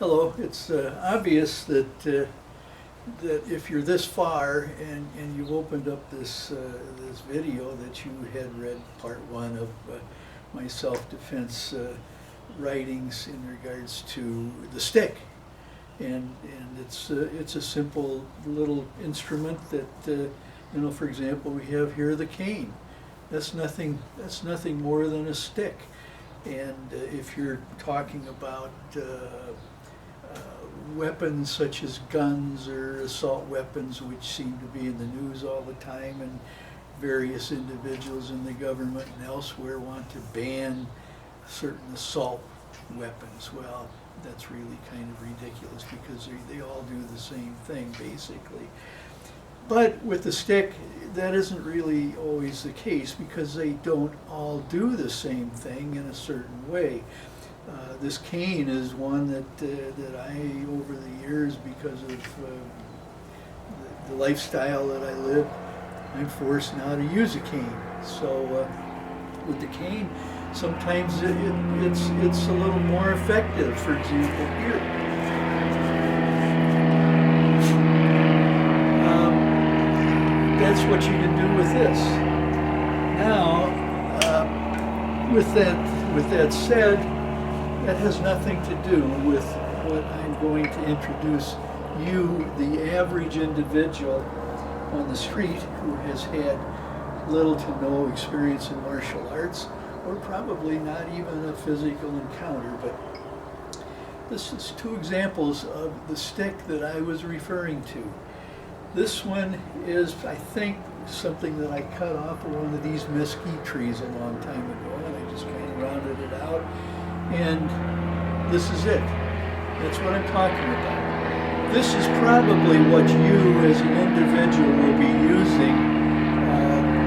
Hello. It's obvious that if you're this far and you've opened up this video that you had read part one of my self-defense writings in regards to the stick, and it's a simple little instrument that for example, we have here the cane. That's nothing more than a stick. And if you're talking about weapons such as guns or assault weapons, which seem to be in the news all the time, and various individuals in the government and elsewhere want to ban certain assault weapons. Well, that's really kind of ridiculous because they all do the same thing basically. But with the stick, that isn't really always the case because they don't all do the same thing in a certain way. This cane is one that I, over the years, because of the lifestyle that I live, I'm forced now to use a cane. So with the cane, sometimes it's a little more effective. For example, here. That's what you can do with this. Now, with that said, that has nothing to do with what I'm going to introduce you, the average individual on the street who has had little to no experience in martial arts, or probably not even a physical encounter. But this is two examples of the stick that I was referring to. This one is, I think, something that I cut off of one of these mesquite trees a long time ago, and I just kind of rounded it out. And this is it. That's what I'm talking about. This is probably what you as an individual will be using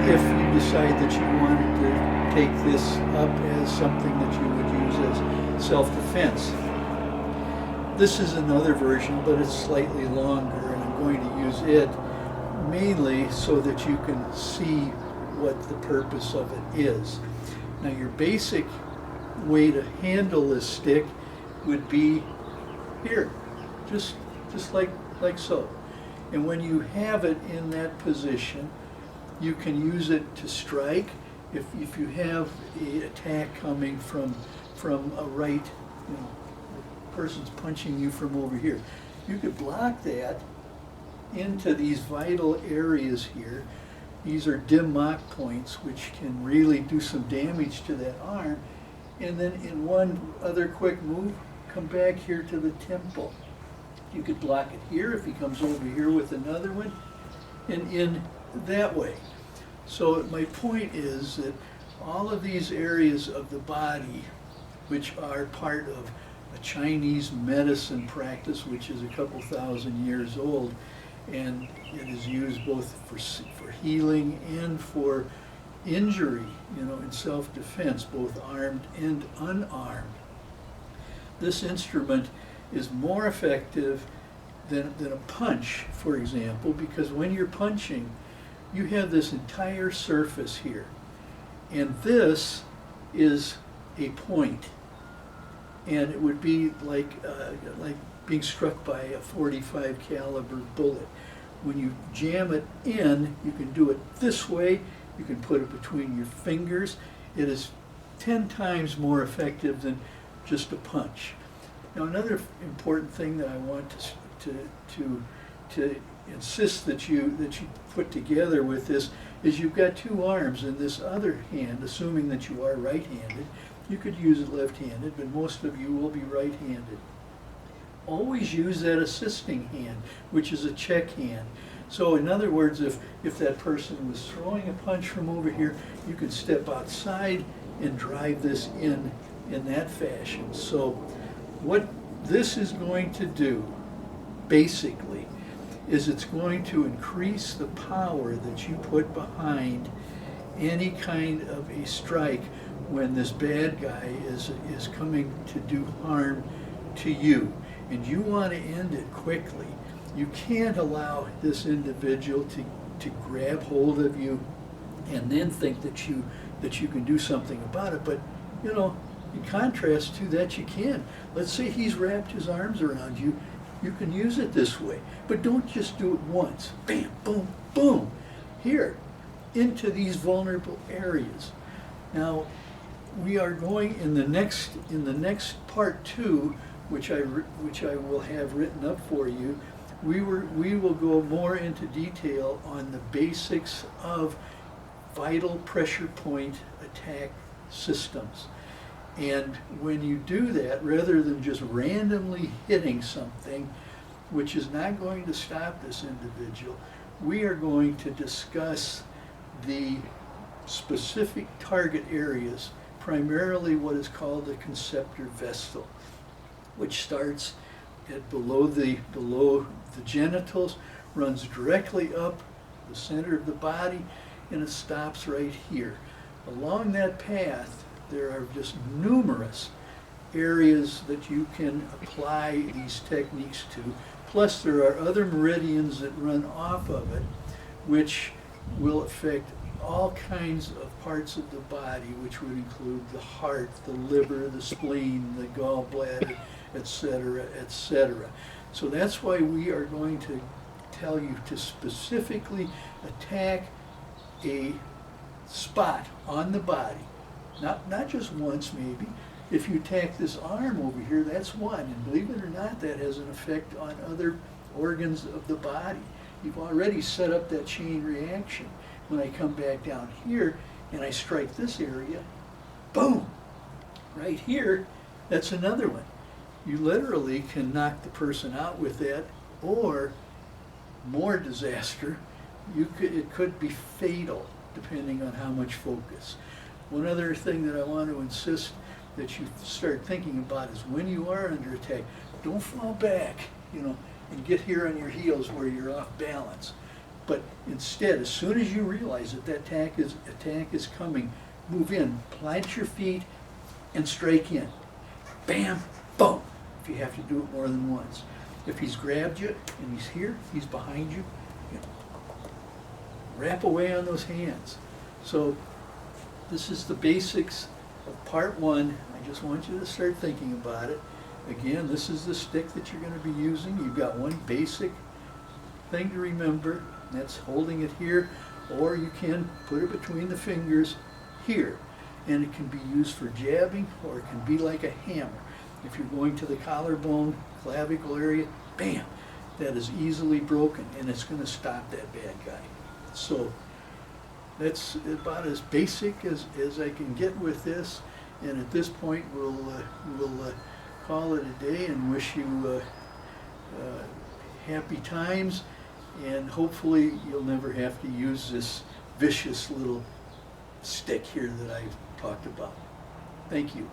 if you decide that you wanted to take this up as something that you would use as self-defense. This is another version, but it's slightly longer, and I'm going to use it mainly so that you can see what the purpose of it is. Now, your basic way to handle this stick would be here, just like so. And when you have it in that position, you can use it to strike. If you have an attack coming from a right, the person's punching you from over here, you could block that into these vital areas here. These are dim mock points which can really do some damage to that arm. And then in one other quick move, come back here to the temple. You could block it here if he comes over here with another one, and in that way. So my point is that all of these areas of the body, which are part of a Chinese medicine practice, which is a couple thousand years old, and it is used both for healing and for injury, in self-defense, both armed and unarmed. This instrument is more effective than a punch, for example, because when you're punching, you have this entire surface here, and this is a point, and it would be like being struck by a .45 caliber bullet. When you jam it in, you can do it this way. You can put it between your fingers. It is 10 times more effective than just a punch. Now, another important thing that I want to insist that you put together with this is you've got two arms, and this other hand, assuming that you are right-handed, you could use it left-handed, but most of you will be right-handed. Always use that assisting hand, which is a check hand. So in other words, if that person was throwing a punch from over here, you could step outside and drive this in that fashion. So what this is going to do, basically, is it's going to increase the power that you put behind any kind of a strike when this bad guy is coming to do harm to you. And you want to end it quickly. You can't allow this individual to grab hold of you and then think that you can do something about it. But In contrast to that, you can. Let's say he's wrapped his arms around you. You can use it this way, but don't just do it once. Bam, boom, boom. Here, into these vulnerable areas. Now, we are going in the next part 2, which I will have written up for you. We will go more into detail on the basics of vital pressure point attack systems. And when you do that, rather than just randomly hitting something, which is not going to stop this individual, we are going to discuss the specific target areas, primarily what is called the conceptor vestal, which starts at below the genitals, runs directly up the center of the body, and it stops right here. Along that path, there are just numerous areas that you can apply these techniques to. Plus, there are other meridians that run off of it, which will affect all kinds of parts of the body, which would include the heart, the liver, the spleen, the gallbladder, etc., etc. So that's why we are going to tell you to specifically attack a spot on the body. Not just once, maybe. If you attack this arm over here, that's one. And believe it or not, that has an effect on other organs of the body. You've already set up that chain reaction. When I come back down here and I strike this area, boom! Right here, that's another one. You literally can knock the person out with that, or more disaster, it could be fatal depending on how much focus. One other thing that I want to insist that you start thinking about is when you are under attack, don't fall back, and get here on your heels where you're off balance. But instead, as soon as you realize that that attack is coming, move in, plant your feet, and strike in. Bam, boom, if you have to do it more than once. If he's grabbed you and he's here, he's behind you, wrap away on those hands. So this is the basics of part 1. I just want you to start thinking about it. Again, this is the stick that you're going to be using. You've got one basic thing to remember, and that's holding it here, or you can put it between the fingers here. And it can be used for jabbing, or it can be like a hammer. If you're going to the collarbone, clavicle area, bam, that is easily broken, and it's going to stop that bad guy. So that's about as basic as I can get with this. And at this point, we'll call it a day and wish you happy times. And hopefully you'll never have to use this vicious little stick here that I've talked about. Thank you.